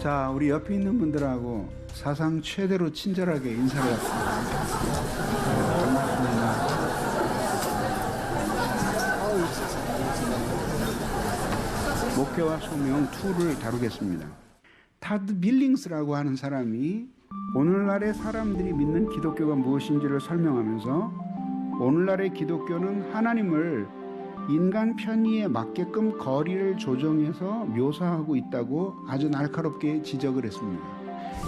자, 우리 옆에 있는 분들하고 사상 최대로 친절하게 인사를 합시다. 반갑습니다. 목회와 소명 2를 다루겠습니다. 타드 밀링스라고 하는 사람이 오늘날의 사람들이 믿는 기독교가 무엇인지를 설명하면서 오늘날의 기독교는 하나님을 인간 편의에 맞게끔 거리를 조정해서 묘사하고 있다고 아주 날카롭게 지적을 했습니다.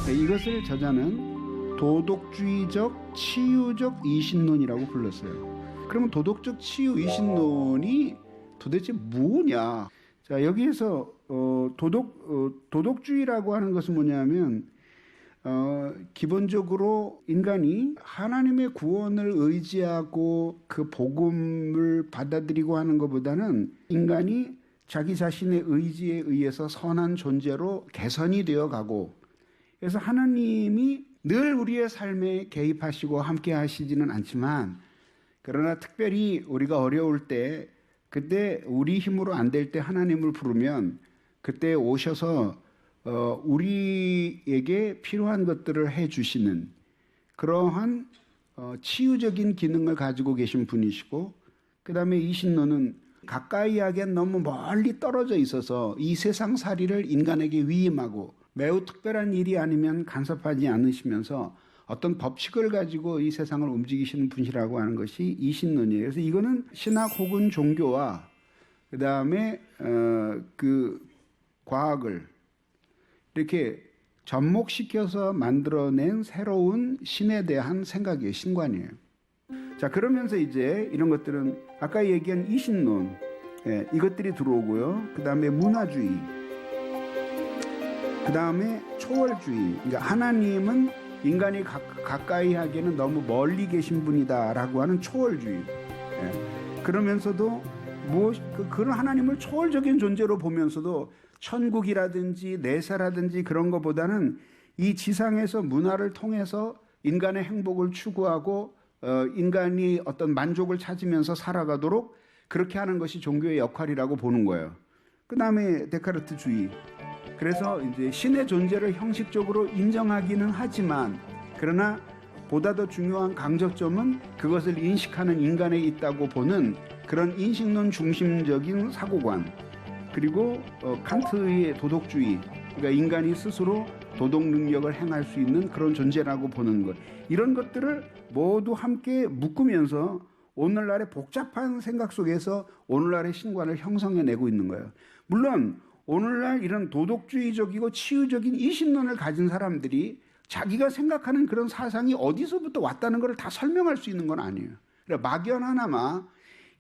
이것을 저자는 도덕주의적 치유적 이신론이라고 불렀어요. 그러면 도덕적 치유 이신론이 도대체 뭐냐? 자, 여기에서 도덕주의라고 하는 것은 뭐냐면 기본적으로 인간이 하나님의 구원을 의지하고 그 복음을 받아들이고 하는 것보다는 인간이 자기 자신의 의지에 의해서 선한 존재로 개선이 되어 가고, 그래서 하나님이 늘 우리의 삶에 개입하시고 함께 하시지는 않지만, 그러나 특별히 우리가 어려울 때, 그때 우리 힘으로 안 될 때 하나님을 부르면 그때 오셔서 우리에게 필요한 것들을 해주시는 그러한 치유적인 기능을 가지고 계신 분이시고, 그 다음에 이 신론은 가까이 하기엔 너무 멀리 떨어져 있어서 이 세상살이를 인간에게 위임하고 매우 특별한 일이 아니면 간섭하지 않으시면서 어떤 법칙을 가지고 이 세상을 움직이시는 분이라고 하는 것이 이 신론이에요. 그래서 이거는 신학 혹은 종교와 그 다음에 그 과학을 이렇게 접목시켜서 만들어낸 새로운 신에 대한 생각이에요. 신관이에요. 자, 그러면서 이제 이런 것들은 아까 얘기한 이신론, 이것들이 들어오고요. 그 다음에 문화주의, 그 다음에 초월주의. 그러니까 하나님은 인간이 가까이 하기에는 너무 멀리 계신 분이다라고 하는 초월주의. 그러면서도 그런 하나님을 초월적인 존재로 보면서도 천국이라든지 내세라든지 그런 것보다는 이 지상에서 문화를 통해서 인간의 행복을 추구하고 인간이 어떤 만족을 찾으면서 살아가도록 그렇게 하는 것이 종교의 역할이라고 보는 거예요. 그 다음에 데카르트주의. 그래서 이제 신의 존재를 형식적으로 인정하기는 하지만, 그러나 보다 더 중요한 강조점은 그것을 인식하는 인간에 있다고 보는 그런 인식론 중심적인 사고관. 그리고 칸트의 도덕주의, 그러니까 인간이 스스로 도덕 능력을 행할 수 있는 그런 존재라고 보는 것, 이런 것들을 모두 함께 묶으면서 오늘날의 복잡한 생각 속에서 오늘날의 신관을 형성해내고 있는 거예요. 물론 오늘날 이런 도덕주의적이고 치유적인 이신론을 가진 사람들이 자기가 생각하는 그런 사상이 어디서부터 왔다는 걸 다 설명할 수 있는 건 아니에요. 막연하나마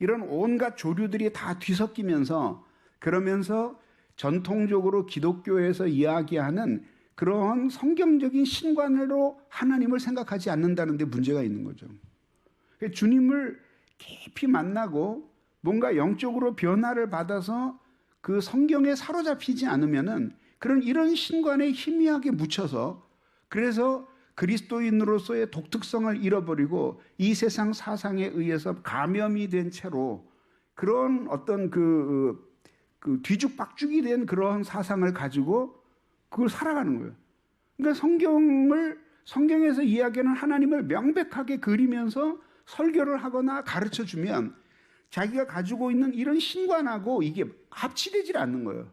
이런 온갖 조류들이 다 뒤섞이면서, 그러면서 전통적으로 기독교에서 이야기하는 그런 성경적인 신관으로 하나님을 생각하지 않는다는 데 문제가 있는 거죠. 주님을 깊이 만나고 뭔가 영적으로 변화를 받아서 그 성경에 사로잡히지 않으면은 이런 신관에 희미하게 묻혀서, 그래서 그리스도인으로서의 독특성을 잃어버리고 이 세상 사상에 의해서 감염이 된 채로 그런 어떤 그 뒤죽박죽이 된 그런 사상을 가지고 그걸 살아가는 거예요. 그러니까 성경에서 이야기하는 하나님을 명백하게 그리면서 설교를 하거나 가르쳐 주면 자기가 가지고 있는 이런 신관하고 이게 합치되질 않는 거예요.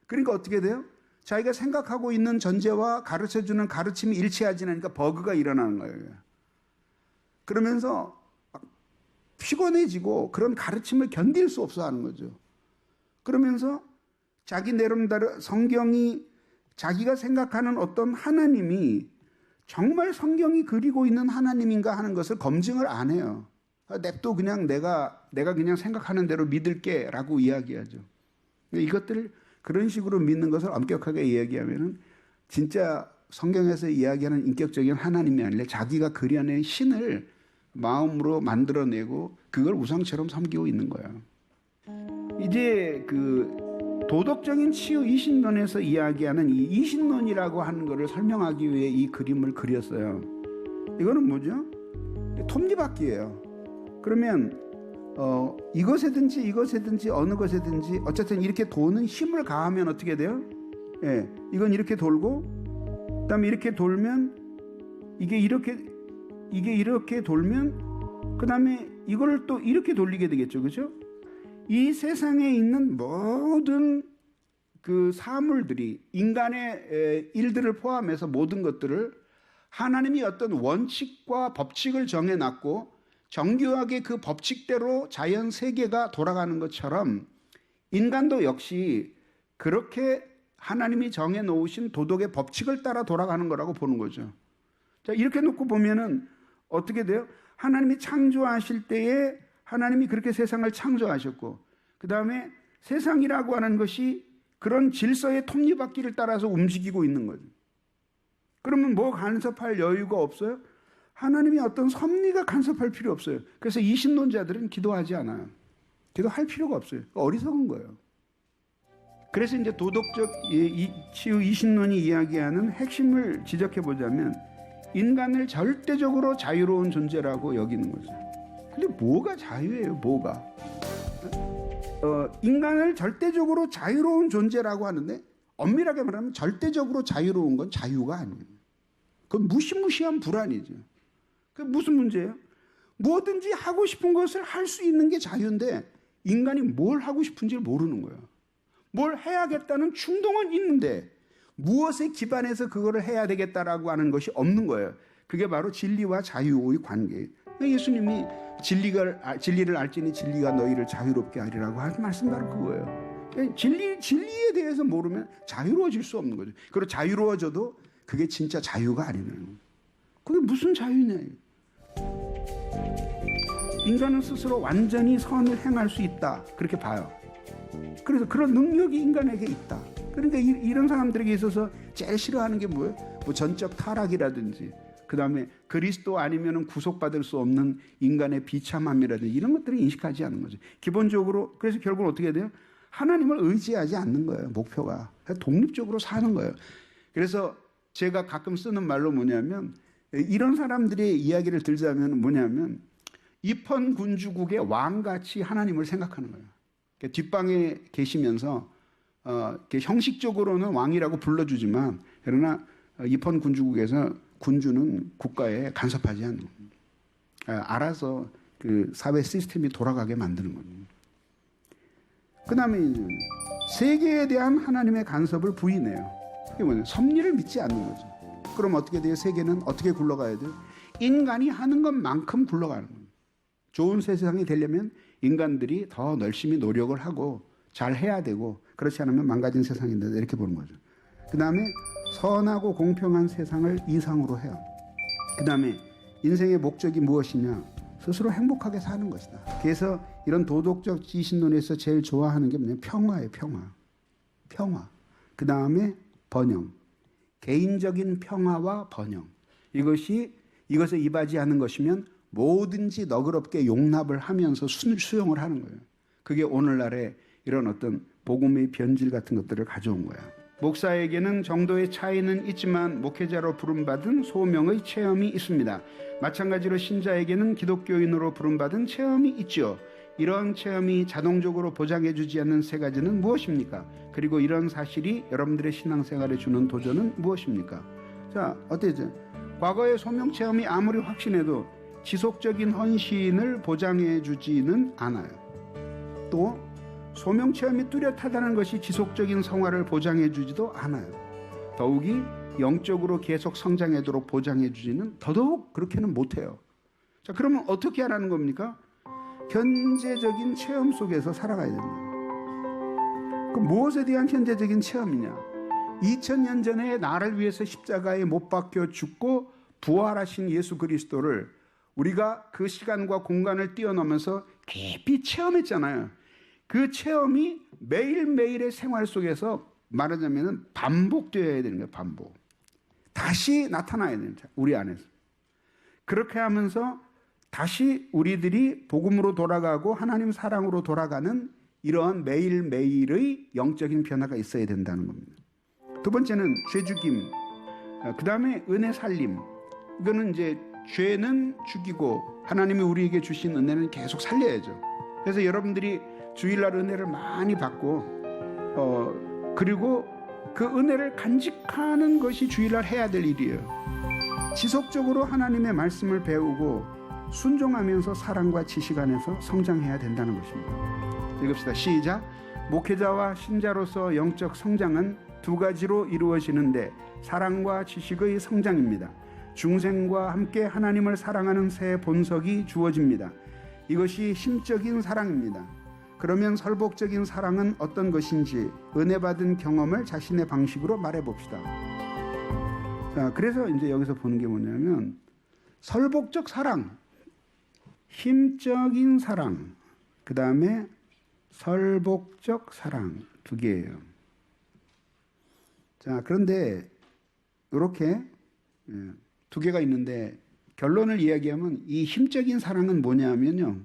그러니까 어떻게 돼요? 자기가 생각하고 있는 전제와 가르쳐주는 가르침이 일치하지 않으니까 버그가 일어나는 거예요. 그러면서 피곤해지고 그런 가르침을 견딜 수 없어 하는 거죠. 그러면서 자기 나름대로 성경이 자기가 생각하는 어떤 하나님이 정말 성경이 그리고 있는 하나님인가 하는 것을 검증을 안 해요. 냅둬 그냥 내가 그냥 생각하는 대로 믿을게 라고 이야기하죠. 이것들 그런 식으로 믿는 것을 엄격하게 이야기하면은 진짜 성경에서 이야기하는 인격적인 하나님이 아니라 자기가 그려낸 신을 마음으로 만들어내고 그걸 우상처럼 섬기고 있는 거예요. 이제 그 도덕적인 치유 이신론에서 이야기하는 이 이신론이라고 하는 것을 설명하기 위해 이 그림을 그렸어요. 이거는 뭐죠? 톱니바퀴예요. 그러면 이것에든지 어느 것에든지 어쨌든 이렇게 도는 힘을 가하면 어떻게 돼요? 예, 이건 이렇게 돌고, 그다음에 이렇게 돌면 이게 이렇게 돌면 그다음에 이걸 또 이렇게 돌리게 되겠죠, 그렇죠? 이 세상에 있는 모든 그 사물들이 인간의 일들을 포함해서 모든 것들을 하나님이 어떤 원칙과 법칙을 정해놨고 정교하게 그 법칙대로 자연 세계가 돌아가는 것처럼 인간도 역시 그렇게 하나님이 정해놓으신 도덕의 법칙을 따라 돌아가는 거라고 보는 거죠. 자, 이렇게 놓고 보면은 어떻게 돼요? 하나님이 창조하실 때에 하나님이 그렇게 세상을 창조하셨고, 그 다음에 세상이라고 하는 것이 그런 질서의 톱니바퀴를 따라서 움직이고 있는 거죠. 그러면 뭐 간섭할 여유가 없어요? 하나님이 어떤 섭리가 간섭할 필요 없어요. 그래서 이신론자들은 기도하지 않아요. 기도할 필요가 없어요. 어리석은 거예요. 그래서 이제 도덕적 치유 이신론이 이야기하는 핵심을 지적해 보자면 인간을 절대적으로 자유로운 존재라고 여기는 거죠. 근데 뭐가 자유예요? 뭐가? 인간을 절대적으로 자유로운 존재라고 하는데 엄밀하게 말하면 절대적으로 자유로운 건 자유가 아니에요. 그건 무시무시한 불안이죠. 그게 무슨 문제예요? 뭐든지 하고 싶은 것을 할 수 있는 게 자유인데 인간이 뭘 하고 싶은지를 모르는 거예요. 뭘 해야겠다는 충동은 있는데 무엇에 기반해서 그거를 해야 되겠다라고 하는 것이 없는 거예요. 그게 바로 진리와 자유의 관계예요. 예수님이 진리를 알지니 진리가 너희를 자유롭게 하리라고 하신 말씀 바로 그거예요. 진리에 대해서 모르면 자유로워질 수 없는 거죠. 그리고 자유로워져도 그게 진짜 자유가 아니라는 거예요. 그게 무슨 자유냐? 인간은 스스로 완전히 선을 행할 수 있다, 그렇게 봐요. 그래서 그런 능력이 인간에게 있다. 그러니까 이런 사람들에게 있어서 제일 싫어하는 게 뭐예요? 뭐 전적 타락이라든지, 그 다음에 그리스도 아니면 구속받을 수 없는 인간의 비참함이라든지 이런 것들을 인식하지 않는 거죠. 기본적으로 그래서 결국은 어떻게 돼요? 하나님을 의지하지 않는 거예요. 목표가 독립적으로 사는 거예요. 그래서 제가 가끔 쓰는 말로 뭐냐면, 이런 사람들의 이야기를 들자면 뭐냐면 입헌 군주국의 왕같이 하나님을 생각하는 거예요. 뒷방에 계시면서 형식적으로는 왕이라고 불러주지만, 그러나 입헌 군주국에서 군주는 국가에 간섭하지 않는 겁니다. 알아서 그 사회 시스템이 돌아가게 만드는 겁니다. 그 다음에 세계에 대한 하나님의 간섭을 부인해요. 그게 뭐냐면 섭리를 믿지 않는 거죠. 그럼 어떻게 돼요? 세계는 어떻게 굴러가야 돼요? 인간이 하는 것만큼 굴러가는 겁니다. 좋은 세상이 되려면 인간들이 더 열심히 노력을 하고 잘 해야 되고, 그렇지 않으면 망가진 세상인데 이렇게 보는 거죠. 그 다음에 선하고 공평한 세상을 이상으로 해요. 그 다음에 인생의 목적이 무엇이냐? 스스로 행복하게 사는 것이다. 그래서 이런 도덕적 지신론에서 제일 좋아하는 게 뭐냐면 평화예요. 평화. 그 다음에 번영. 개인적인 평화와 번영. 이것에 이바지하는 것이면 뭐든지 너그럽게 용납을 하면서 수용을 하는 거예요. 그게 오늘날의 이런 어떤 복음의 변질 같은 것들을 가져온 거야. 목사에게는 정도의 차이는 있지만 목회자로 부름받은 소명의 체험이 있습니다. 마찬가지로 신자에게는 기독교인으로 부름받은 체험이 있죠. 이런 체험이 자동적으로 보장해주지 않는 세 가지는 무엇입니까? 그리고 이런 사실이 여러분들의 신앙생활에 주는 도전은 무엇입니까? 자, 어때죠? 과거의 소명 체험이 아무리 확신해도 지속적인 헌신을 보장해주지는 않아요. 또 소명 체험이 뚜렷하다는 것이 지속적인 성화를 보장해주지도 않아요. 더욱이 영적으로 계속 성장하도록 보장해주지는 더더욱 그렇게는 못해요. 자, 그러면 어떻게 하라는 겁니까? 현재적인 체험 속에서 살아가야 됩니다. 그 무엇에 대한 현재적인 체험이냐? 2000년 전에 나를 위해서 십자가에 못 박혀 죽고 부활하신 예수 그리스도를 우리가 그 시간과 공간을 뛰어넘어서 깊이 체험했잖아요. 그 체험이 매일매일의 생활 속에서 말하자면 반복되어야 되는 거예요. 반복. 다시 나타나야 되는 거예요. 우리 안에서. 그렇게 하면서 다시 우리들이 복음으로 돌아가고 하나님 사랑으로 돌아가는 이러한 매일매일의 영적인 변화가 있어야 된다는 겁니다. 두 번째는 죄 죽임, 그 다음에 은혜 살림. 이거는 이제 죄는 죽이고 하나님이 우리에게 주신 은혜는 계속 살려야죠. 그래서 여러분들이 주일날 은혜를 많이 받고 그리고 그 은혜를 간직하는 것이 주일날 해야 될 일이에요. 지속적으로 하나님의 말씀을 배우고 순종하면서 사랑과 지식 안에서 성장해야 된다는 것입니다. 읽읍시다. 시작. 목회자와 신자로서 영적 성장은 두 가지로 이루어지는데 사랑과 지식의 성장입니다. 중생과 함께 하나님을 사랑하는 새 본석이 주어집니다. 이것이 심적인 사랑입니다. 그러면 설복적인 사랑은 어떤 것인지 은혜 받은 경험을 자신의 방식으로 말해봅시다. 자, 그래서 이제 여기서 보는 게 뭐냐면 설복적 사랑, 힘적인 사랑, 그 다음에 설복적 사랑 두 개예요. 자, 그런데 이렇게 두 개가 있는데 결론을 이야기하면 이 힘적인 사랑은 뭐냐면요.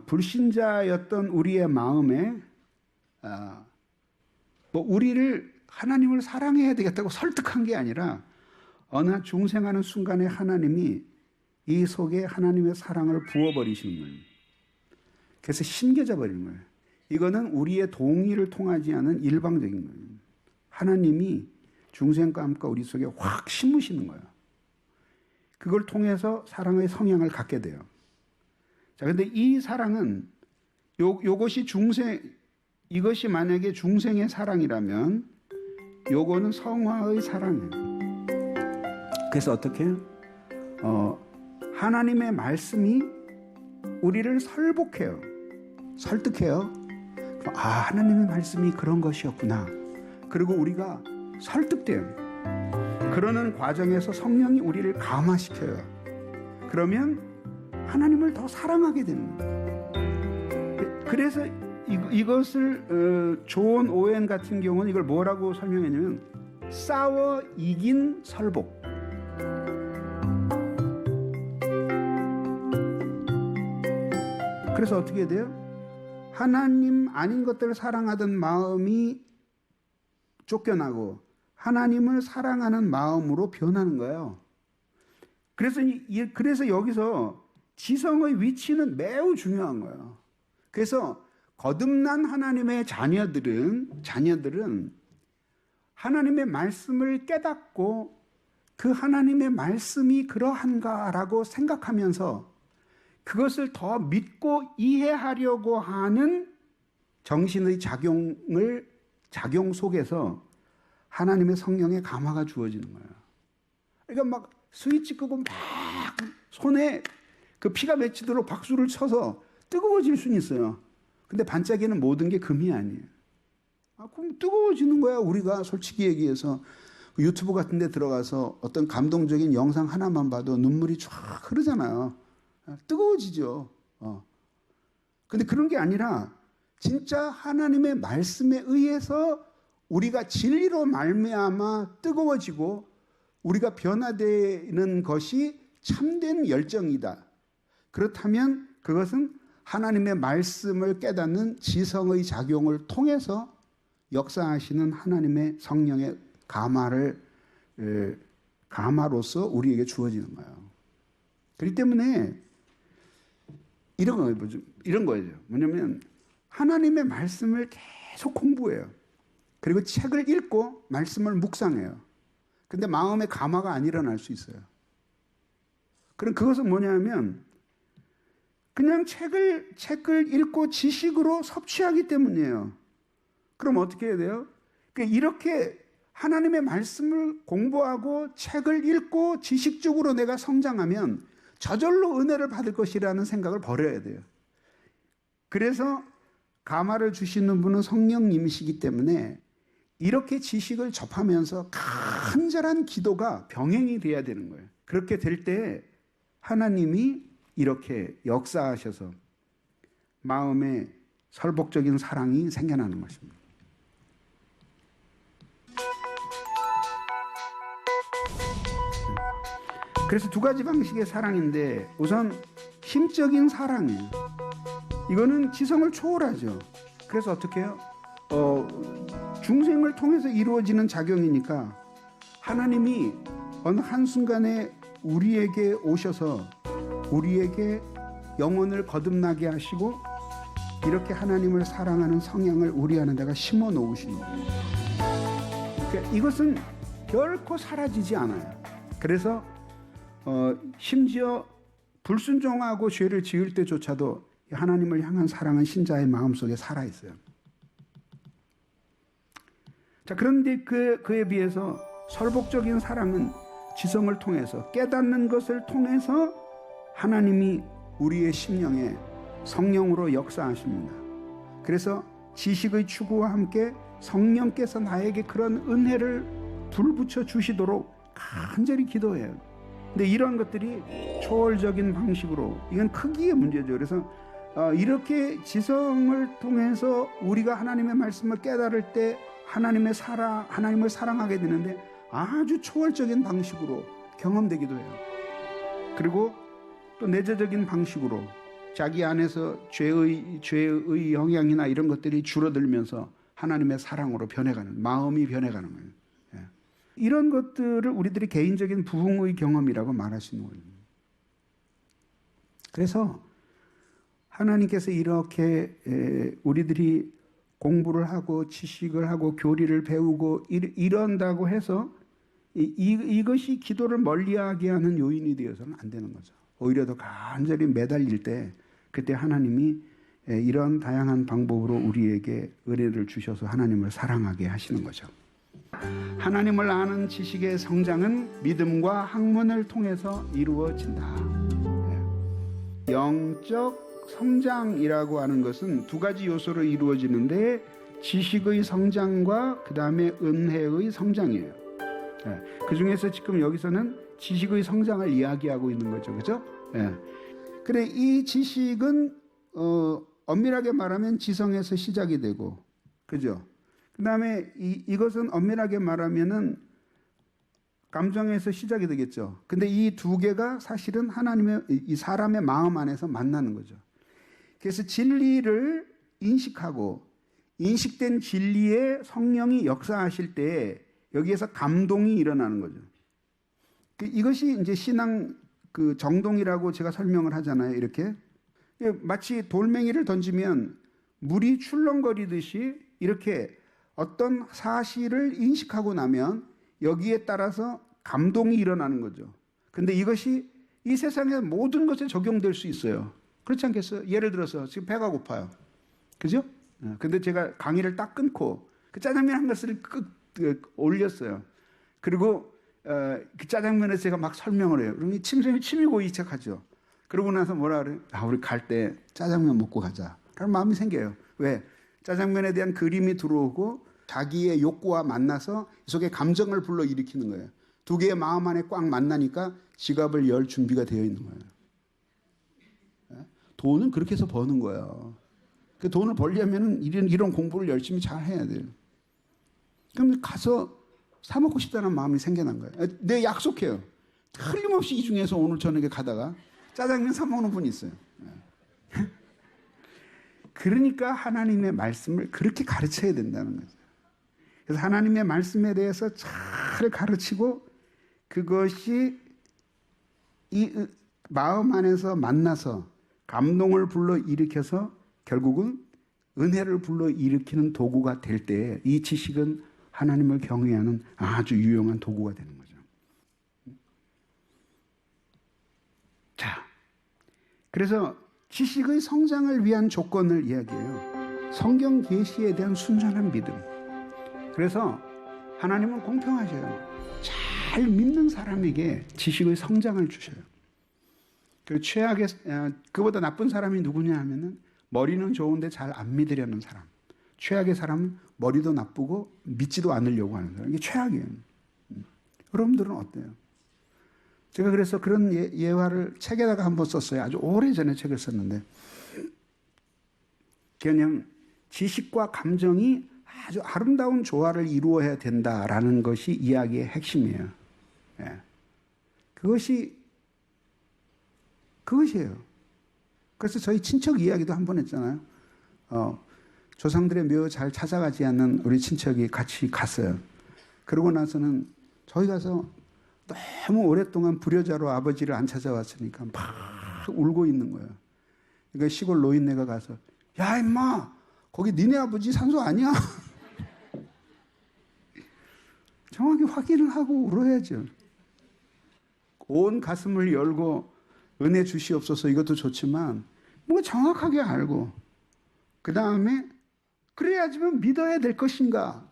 불신자였던 우리의 마음에 우리를 하나님을 사랑해야 되겠다고 설득한 게 아니라 어느 중생하는 순간에 하나님이 이 속에 하나님의 사랑을 부어버리시는 거예요. 그래서 심겨져 버리는 거예요. 이거는 우리의 동의를 통하지 않은 일방적인 거예요. 하나님이 중생과 함께 우리 속에 확 심으시는 거예요. 그걸 통해서 사랑의 성향을 갖게 돼요. 자, 근데 이 사랑은 요것이 이것이 만약에 중생의 사랑이라면 요거는 성화의 사랑이에요. 그래서 어떻게 해요? 하나님의 말씀이 우리를 설복해요. 설득해요. 하나님의 말씀이 그런 것이었구나. 그리고 우리가 설득돼요. 그러는 과정에서 성령이 우리를 감화시켜요. 그러면 하나님을 더 사랑하게 되는 거예요. 그래서 이것을 존 오웬 같은 경우는 이걸 뭐라고 설명했냐면 싸워 이긴 설복. 그래서 어떻게 돼요? 하나님 아닌 것들을 사랑하던 마음이 쫓겨나고 하나님을 사랑하는 마음으로 변하는 거예요. 그래서 여기서 지성의 위치는 매우 중요한 거예요. 그래서 거듭난 하나님의 자녀들은 하나님의 말씀을 깨닫고 그 하나님의 말씀이 그러한가라고 생각하면서 그것을 더 믿고 이해하려고 하는 정신의 작용 속에서 하나님의 성령의 감화가 주어지는 거예요. 그러니까 막 스위치 끄고 막 손에 그 피가 맺히도록 박수를 쳐서 뜨거워질 수는 있어요. 근데 반짝이는 모든 게 금이 아니에요. 그럼 뜨거워지는 거야. 우리가 솔직히 얘기해서 유튜브 같은 데 들어가서 어떤 감동적인 영상 하나만 봐도 눈물이 쫙 흐르잖아요. 뜨거워지죠. 근데 그런 게 아니라 진짜 하나님의 말씀에 의해서 우리가 진리로 말미암아 뜨거워지고 우리가 변화되는 것이 참된 열정이다. 그렇다면 그것은 하나님의 말씀을 깨닫는 지성의 작용을 통해서 역사하시는 하나님의 성령의 감화로서 우리에게 주어지는 거예요. 그렇기 때문에 이런 거예요. 뭐냐면 하나님의 말씀을 계속 공부해요. 그리고 책을 읽고 말씀을 묵상해요. 근데 마음의 감화가 안 일어날 수 있어요. 그럼 그것은 뭐냐면 그냥 책을 읽고 지식으로 섭취하기 때문이에요. 그럼 어떻게 해야 돼요? 이렇게 하나님의 말씀을 공부하고 책을 읽고 지식적으로 내가 성장하면 저절로 은혜를 받을 것이라는 생각을 버려야 돼요. 그래서 감화를 주시는 분은 성령님이시기 때문에 이렇게 지식을 접하면서 간절한 기도가 병행이 돼야 되는 거예요. 그렇게 될 때 하나님이 이렇게 역사하셔서 마음에 설복적인 사랑이 생겨나는 것입니다. 그래서 두 가지 방식의 사랑인데 우선 힘적인 사랑이에요. 이거는 지성을 초월하죠. 그래서 어떻게 해요? 중생을 통해서 이루어지는 작용이니까 하나님이 어느 한순간에 우리에게 오셔서 우리에게 영혼을 거듭나게 하시고 이렇게 하나님을 사랑하는 성향을 우리 안에 내가 심어 놓으신 거예요. 그러니까 이것은 결코 사라지지 않아요. 그래서 심지어 불순종하고 죄를 지을 때조차도 하나님을 향한 사랑은 신자의 마음속에 살아있어요. 자, 그런데 그에 비해서 설복적인 사랑은 지성을 통해서 깨닫는 것을 통해서 하나님이 우리의 심령에 성령으로 역사하십니다. 그래서 지식의 추구와 함께 성령께서 나에게 그런 은혜를 불붙여 주시도록 간절히 기도해요. 근데 이런 것들이 초월적인 방식으로, 이건 크기의 문제죠. 그래서 이렇게 지성을 통해서 우리가 하나님의 말씀을 깨달을 때 하나님을 사랑하게 되는데 아주 초월적인 방식으로 경험되기도 해요. 그리고 또 내재적인 방식으로 자기 안에서 죄의 영향이나 이런 것들이 줄어들면서 하나님의 사랑으로 변해가는, 마음이 변해가는 거예요. 예. 이런 것들을 우리들이 개인적인 부흥의 경험이라고 말할 수 있는 거예요. 그래서 하나님께서 이렇게 우리들이 공부를 하고 지식을 하고 교리를 배우고 이런다고 해서 이것이 기도를 멀리하게 하는 요인이 되어서는 안 되는 거죠. 오히려 더 간절히 매달릴 때 그때 하나님이 이런 다양한 방법으로 우리에게 은혜를 주셔서 하나님을 사랑하게 하시는 거죠. 하나님을 아는 지식의 성장은 믿음과 학문을 통해서 이루어진다. 영적 성장이라고 하는 것은 두 가지 요소로 이루어지는데 지식의 성장과 그 다음에 은혜의 성장이에요. 그 중에서 지금 여기서는 지식의 성장을 이야기하고 있는 거죠. 그죠? 그래, 이 지식은 엄밀하게 말하면 지성에서 시작이 되고, 그죠? 그 다음에 이것은 엄밀하게 말하면은 감정에서 시작이 되겠죠. 근데 이 두 개가 사실은 이 사람의 마음 안에서 만나는 거죠. 그래서 진리를 인식하고 인식된 진리에 성령이 역사하실 때 여기에서 감동이 일어나는 거죠. 이것이 이제 신앙 정동이라고 제가 설명을 하잖아요. 이렇게 마치 돌멩이를 던지면 물이 출렁거리듯이 이렇게 어떤 사실을 인식하고 나면 여기에 따라서 감동이 일어나는 거죠. 근데 이것이 이 세상의 모든 것에 적용될 수 있어요. 그렇지 않겠어요? 예를 들어서 지금 배가 고파요. 그죠? 근데 제가 강의를 딱 끊고 그 짜장면 한 그릇을 올렸어요. 그리고 그 짜장면에서 제가 막 설명을 해요. 그러면 침이 고이기 시작하죠. 그러고 나서 뭐라 그래요? 우리 갈 때 짜장면 먹고 가자. 그런 마음이 생겨요. 왜? 짜장면에 대한 그림이 들어오고 자기의 욕구와 만나서 속에 감정을 불러일으키는 거예요. 두 개의 마음 안에 꽉 만나니까 지갑을 열 준비가 되어 있는 거예요. 돈은 그렇게 해서 버는 거예요. 그 돈을 벌려면 이런 공부를 열심히 잘 해야 돼요. 그럼 가서 사 먹고 싶다는 마음이 생겨난 거예요. 내 약속해요. 틀림없이 이 중에서 오늘 저녁에 가다가 짜장면 사 먹는 분이 있어요. 그러니까 하나님의 말씀을 그렇게 가르쳐야 된다는 거죠. 그래서 하나님의 말씀에 대해서 잘 가르치고 그것이 이 마음 안에서 만나서 감동을 불러일으켜서 결국은 은혜를 불러일으키는 도구가 될 때 이 지식은 하나님을 경외하는 아주 유용한 도구가 되는 거죠. 자, 그래서 지식의 성장을 위한 조건을 이야기해요. 성경 계시에 대한 순전한 믿음. 그래서 하나님은 공평하셔요. 잘 믿는 사람에게 지식의 성장을 주셔요. 그리고 그보다 나쁜 사람이 누구냐 하면은 머리는 좋은데 잘 안 믿으려는 사람. 최악의 사람은 머리도 나쁘고 믿지도 않으려고 하는 사람. 이게 최악이에요. 여러분들은 어때요? 제가 그래서 그런 예화를 책에다가 한번 썼어요. 아주 오래전에 책을 썼는데 그냥 지식과 감정이 아주 아름다운 조화를 이루어야 된다라는 것이 이야기의 핵심이에요. 예. 그것이에요. 그래서 저희 친척 이야기도 한번 했잖아요. 조상들의 묘 잘 찾아가지 않는 우리 친척이 같이 갔어요. 그러고 나서는 저희 가서 너무 오랫동안 불효자로 아버지를 안 찾아왔으니까 막 울고 있는 거예요. 그러니까 시골 노인네가 가서 야 임마 거기 니네 아버지 산소 아니야? 정확히 확인을 하고 울어야죠. 온 가슴을 열고 은혜 주시옵소서 이것도 좋지만 뭐 정확하게 알고 그 다음에 그래야지만 믿어야 될 것인가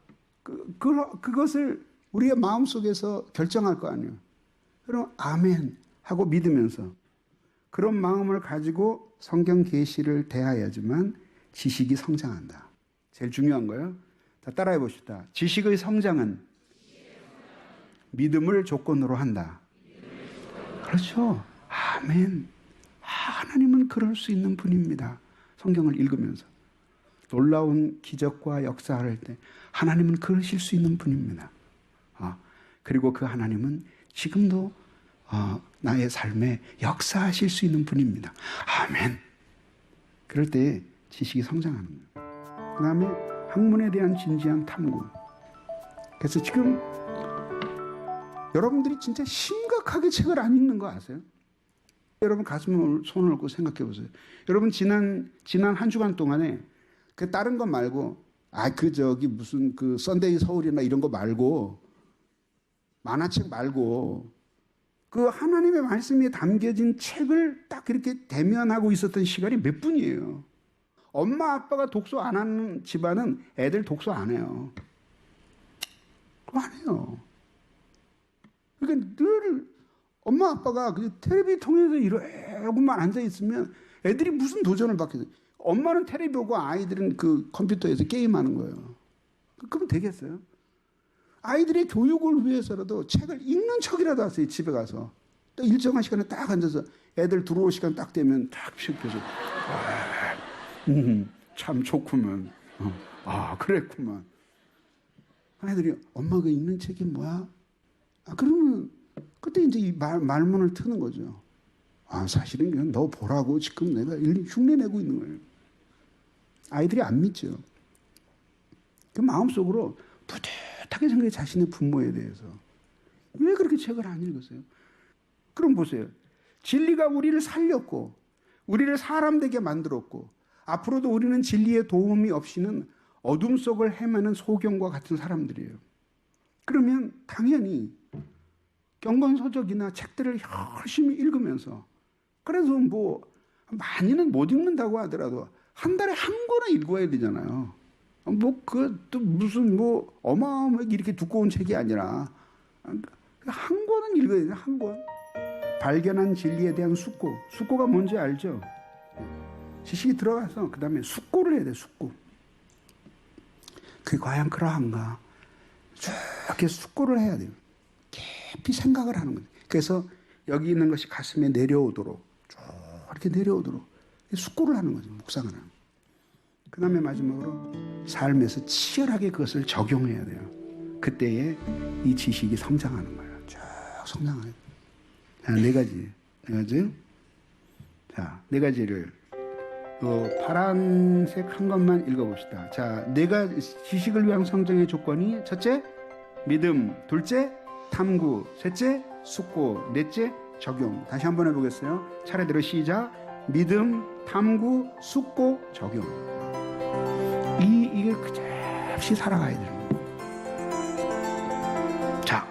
그것을 우리의 마음속에서 결정할 거 아니에요. 그럼 아멘 하고 믿으면서 그런 마음을 가지고 성경 계시를 대하여야지만 지식이 성장한다. 제일 중요한 거예요. 자, 따라해 봅시다. 지식의 성장은 믿음을 조건으로 한다. 그렇죠. 아멘. 하나님은 그럴 수 있는 분입니다. 성경을 읽으면서 놀라운 기적과 역사를 할 때 하나님은 그러실 수 있는 분입니다. 그리고 그 하나님은 지금도 나의 삶에 역사하실 수 있는 분입니다. 아멘. 그럴 때 지식이 성장하는 거예요. 그 다음에 학문에 대한 진지한 탐구. 그래서 지금 여러분들이 진짜 심각하게 책을 안 읽는 거 아세요? 여러분 가슴에 손을 얹고 생각해 보세요. 여러분 지난 한 주간 동안에 그 다른 거 말고 무슨 그 썬데이 서울이나 이런 거 말고 만화책 말고 그 하나님의 말씀이 담겨진 책을 딱 이렇게 대면하고 있었던 시간이 몇 분이에요. 엄마 아빠가 독서 안 하는 집안은 애들 독서 안 해요. 그거 안 해요. 그러니까 늘 엄마 아빠가 그 텔레비 통해서 이러고만 앉아 있으면 애들이 무슨 도전을 받겠어요. 엄마는 텔레비 보고 아이들은 그 컴퓨터에서 게임하는 거예요. 그러면 되겠어요? 아이들의 교육을 위해서라도 책을 읽는 척이라도 하세요. 집에 가서. 또 일정한 시간에 딱 앉아서 애들 들어올 시간 딱 되면 딱 시켜서 참 좋구만. 그랬구만. 아이들이 엄마가 읽는 책이 뭐야? 그러면 그때 이제 이 말문을 트는 거죠. 사실은 그냥 너 보라고 지금 내가 흉내내고 있는 거예요. 아이들이 안 믿죠. 그 마음속으로 뿌듯하게 생각해 자신의 부모에 대해서. 왜 그렇게 책을 안 읽었어요? 그럼 보세요. 진리가 우리를 살렸고 우리를 사람 되게 만들었고 앞으로도 우리는 진리의 도움이 없이는 어둠 속을 헤매는 소경과 같은 사람들이에요. 그러면 당연히 경건서적이나 책들을 열심히 읽으면서 그래서 뭐 많이는 못 읽는다고 하더라도 한 달에 한 권은 읽어야 되잖아요. 또 무슨 어마어마하게 이렇게 두꺼운 책이 아니라 한 권은 읽어야 돼요. 한 권. 발견한 진리에 대한 숙고. 숙고가 뭔지 알죠? 지식이 들어가서 그 다음에 숙고를 해야 돼요. 숙고. 그게 과연 그러한가? 이렇게 숙고를 해야 돼요. 깊이 생각을 하는 거죠. 그래서 여기 있는 것이 가슴에 내려오도록 쭉 이렇게 내려오도록 숙고를 하는 거죠. 묵상을 하는 거죠. 그 다음에 마지막으로 삶에서 치열하게 그것을 적용해야 돼요. 그때에 이 지식이 성장하는 거예요. 쭉 성장하는 거예요. 네 가지. 자, 네 가지를 파란색 한 것만 읽어봅시다. 자, 지식을 위한 성장의 조건이 첫째, 믿음. 둘째, 탐구. 셋째, 숙고. 넷째, 적용. 다시 한번 해보겠어요. 차례대로 시작. 믿음, 탐구, 숙고, 적용. 이게 그저없이 살아가야 됩니다. 자,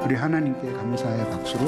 우리 하나님께 감사의 박수로